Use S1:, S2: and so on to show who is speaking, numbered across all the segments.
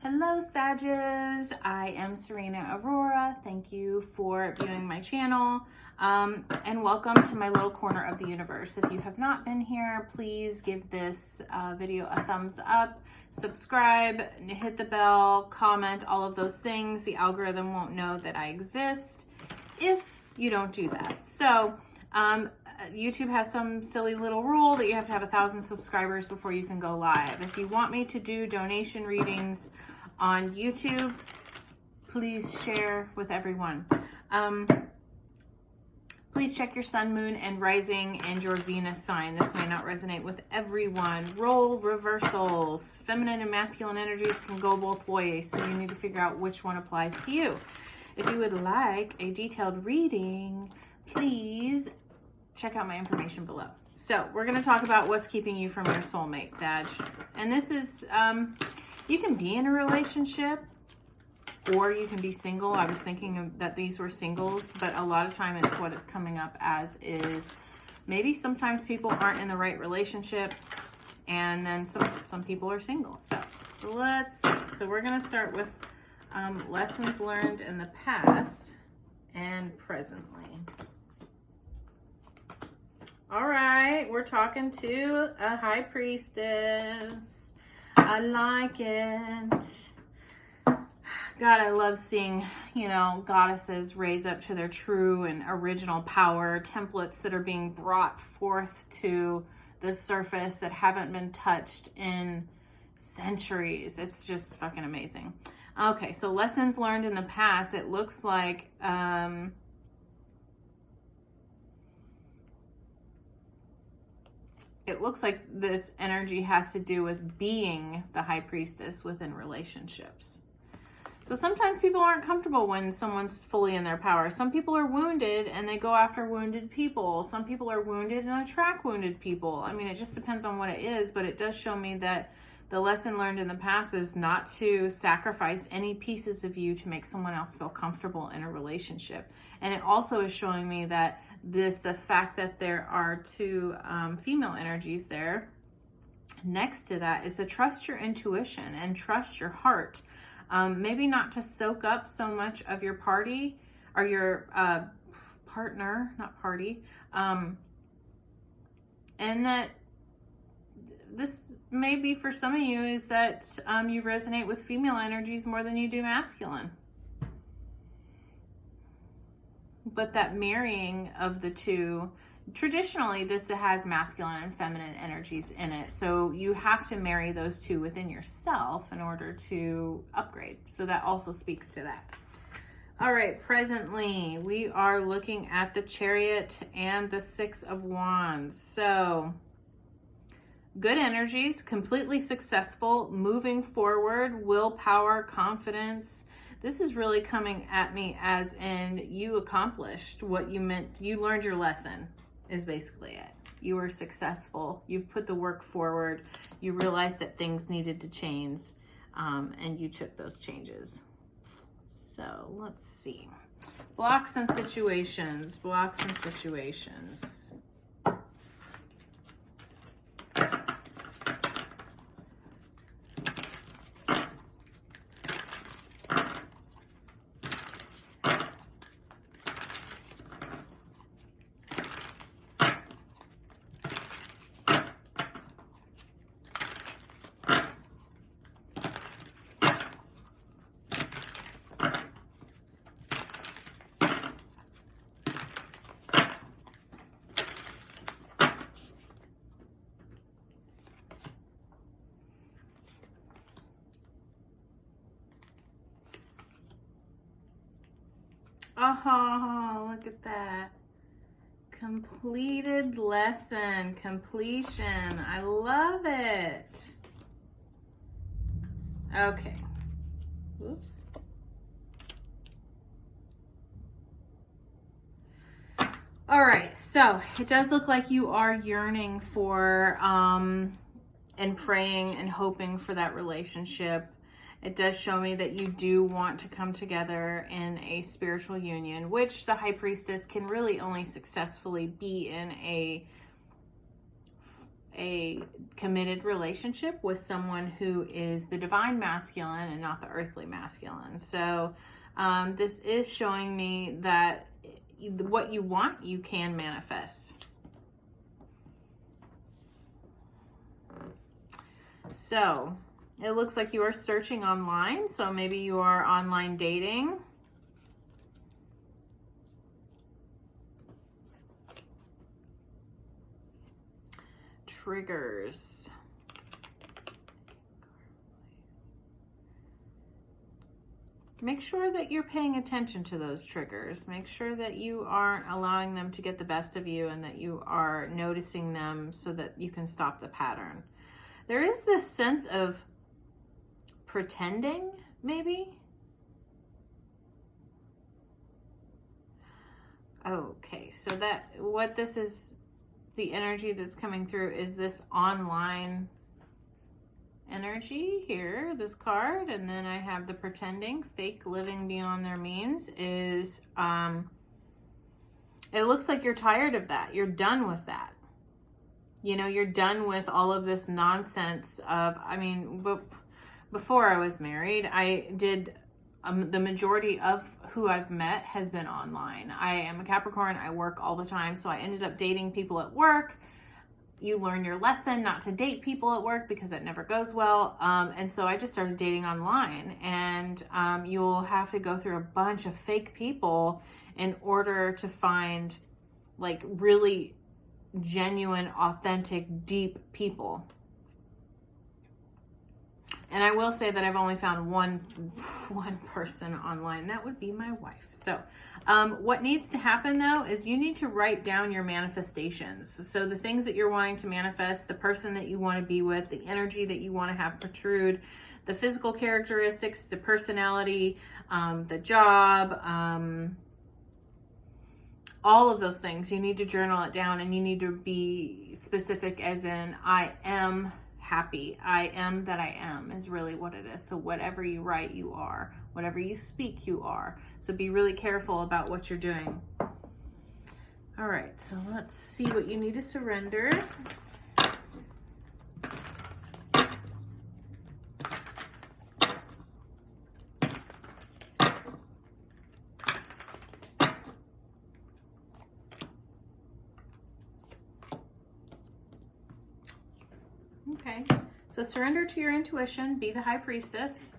S1: Hello, Sages. I am SerenaAurora. Thank you for viewing my channel. And welcome to my little corner of the universe. If you have not been here, please give this video a thumbs up, subscribe, hit the bell, comment, all of those things. The algorithm won't know that I exist if you don't do that. So YouTube has some silly little rule that you have to have 1,000 subscribers before you can go live. If you want me to do donation readings on YouTube, please share with everyone. Please check your sun, moon, and rising and your Venus sign. This may not resonate with everyone. Role reversals. Feminine and masculine energies can go both ways, so you need to figure out which one applies to you. If you would like a detailed reading, please check out my information below. So we're going to talk about what's keeping you from your soulmate, Sag. And this is, you can be in a relationship or you can be single. I was thinking that these were singles, but a lot of time it's what it's coming up as is maybe sometimes people aren't in the right relationship and then some people are single. So let's see. So we're going to start with lessons learned in the past and presently. All right, we're talking to a high priestess. I like it. God, I love seeing, goddesses raise up to their true and original power, templates that are being brought forth to the surface that haven't been touched in centuries. It's just fucking amazing. Okay, so lessons learned in the past. It looks like this energy has to do with being the high priestess within relationships. So sometimes people aren't comfortable when someone's fully in their power. Some people are wounded and they go after wounded people. Some people are wounded and attract wounded people. I mean, it just depends on what it is, but it does show me that the lesson learned in the past is not to sacrifice any pieces of you to make someone else feel comfortable in a relationship. And it also is showing me that the fact that there are two female energies there next to that is to trust your intuition and trust your heart. Maybe not to soak up so much of your party or your partner, not party. And that this may be for some of you is that you resonate with female energies more than you do masculine. But that marrying of the two, traditionally this has masculine and feminine energies in it. So you have to marry those two within yourself in order to upgrade. So that also speaks to that. All right, presently we are looking at the Chariot and the Six of Wands. So good energies, completely successful, moving forward, willpower, confidence. This is really coming at me as in you accomplished what you meant. You learned your lesson is basically it. You were successful. You've put the work forward. You realized that things needed to change, and you took those changes. So let's see. Blocks and situations. Blocks and situations. Oh, look at that. Completed lesson, completion. I love it. Okay. Oops. All right, so it does look like you are yearning for and praying and hoping for that relationship. It does show me that you do want to come together in a spiritual union, which the High Priestess can really only successfully be in a committed relationship with someone who is the divine masculine and not the earthly masculine. So this is showing me that what you want, you can manifest. So it looks like you are searching online. So maybe you are online dating. Triggers. Make sure that you're paying attention to those triggers. Make sure that you aren't allowing them to get the best of you and that you are noticing them so that you can stop the pattern. There is this sense of pretending, maybe. Okay, so that what this is, the energy that's coming through is this online energy here, this card, and then I have the pretending, fake living beyond their means is, it looks like you're tired of that. You're done with that. You know, you're done with all of this nonsense of, I mean, before I was married, I did, the majority of who I've met has been online. I am a Capricorn. I work all the time. So I ended up dating people at work. You learn your lesson not to date people at work because it never goes well. And so I just started dating online, and you'll have to go through a bunch of fake people in order to find like really genuine, authentic, deep people. And I will say that I've only found one person online. That would be my wife. So what needs to happen though is you need to write down your manifestations. So the things that you're wanting to manifest, the person that you want to be with, the energy that you want to have protrude, the physical characteristics, the personality, the job, all of those things. You need to journal it down, and you need to be specific, as in I am happy. I am that I am is really what it is. So whatever you write, you are. Whatever you speak, you are. So be really careful about what you're doing. All right, so let's see what you need to surrender. Okay, so surrender to your intuition, be the high priestess.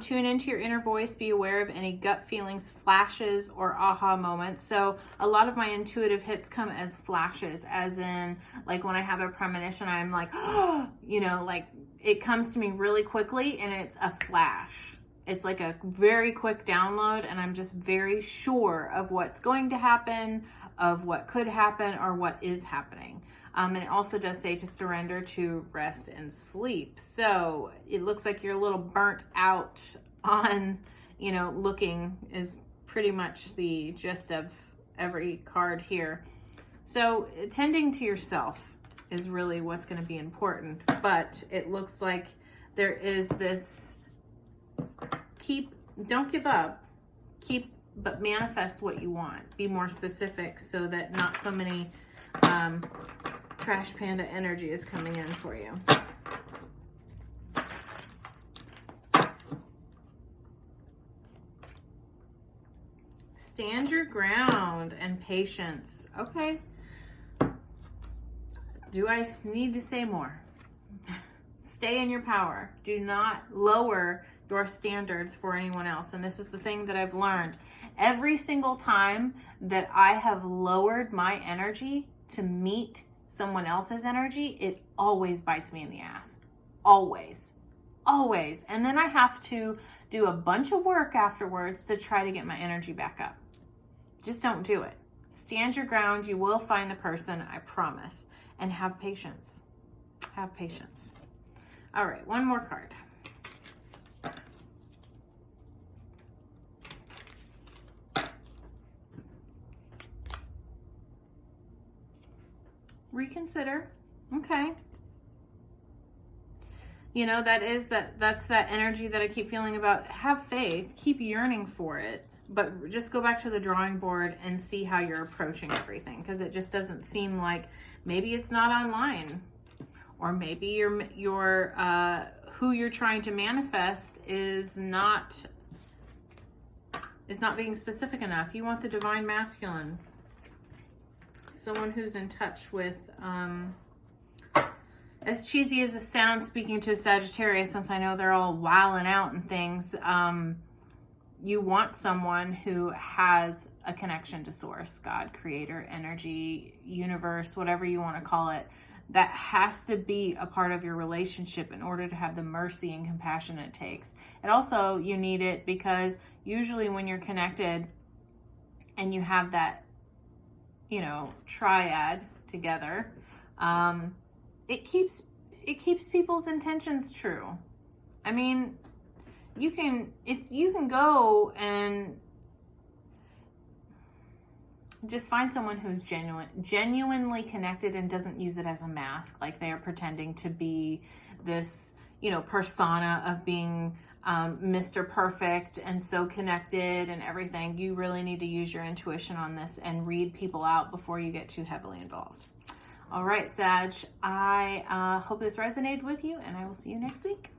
S1: Tune into your inner voice, be aware of any gut feelings, flashes, or aha moments. So a lot of my intuitive hits come as flashes, as in like when I have a premonition, I'm like, oh, you know, like it comes to me really quickly and it's a flash. It's like a very quick download, and I'm just very sure of what's going to happen, of what could happen, or what is happening. And it also does say to surrender to rest and sleep. So it looks like you're a little burnt out on, you know, looking is pretty much the gist of every card here. So tending to yourself is really what's going to be important. But it looks like there is this don't give up, but manifest what you want. Be more specific so that not so many trash panda energy is coming in for you. Stand your ground and patience. Okay. Do I need to say more? Stay in your power. Do not lower your standards for anyone else. And this is the thing that I've learned. Every single time that I have lowered my energy to meet someone else's energy, it always bites me in the ass. Always. Always. And then I have to do a bunch of work afterwards to try to get my energy back up. Just don't do it. Stand your ground. You will find the person, I promise. And have patience. Have patience. All right, one more card. Reconsider. Okay. You know, that's that energy that I keep feeling about. Have faith, keep yearning for it, but just go back to the drawing board and see how you're approaching everything, because it just doesn't seem like, maybe it's not online. Or maybe your who you're trying to manifest is not being specific enough. You want the divine masculine. Someone who's in touch with, as cheesy as it sounds, speaking to Sagittarius, since I know they're all wilding out and things, you want someone who has a connection to source, God, creator, energy, universe, whatever you want to call it. That has to be a part of your relationship in order to have the mercy and compassion it takes. And also, you need it because usually when you're connected and you have that, you know, triad together, it keeps people's intentions true. I mean, if you can go and just find someone who's genuinely connected and doesn't use it as a mask, like they are pretending to be this, you know, persona of being Mr. Perfect and so connected and everything. You really need to use your intuition on this and read people out before you get too heavily involved. All right, Sag, I hope this resonated with you, and I will see you next week.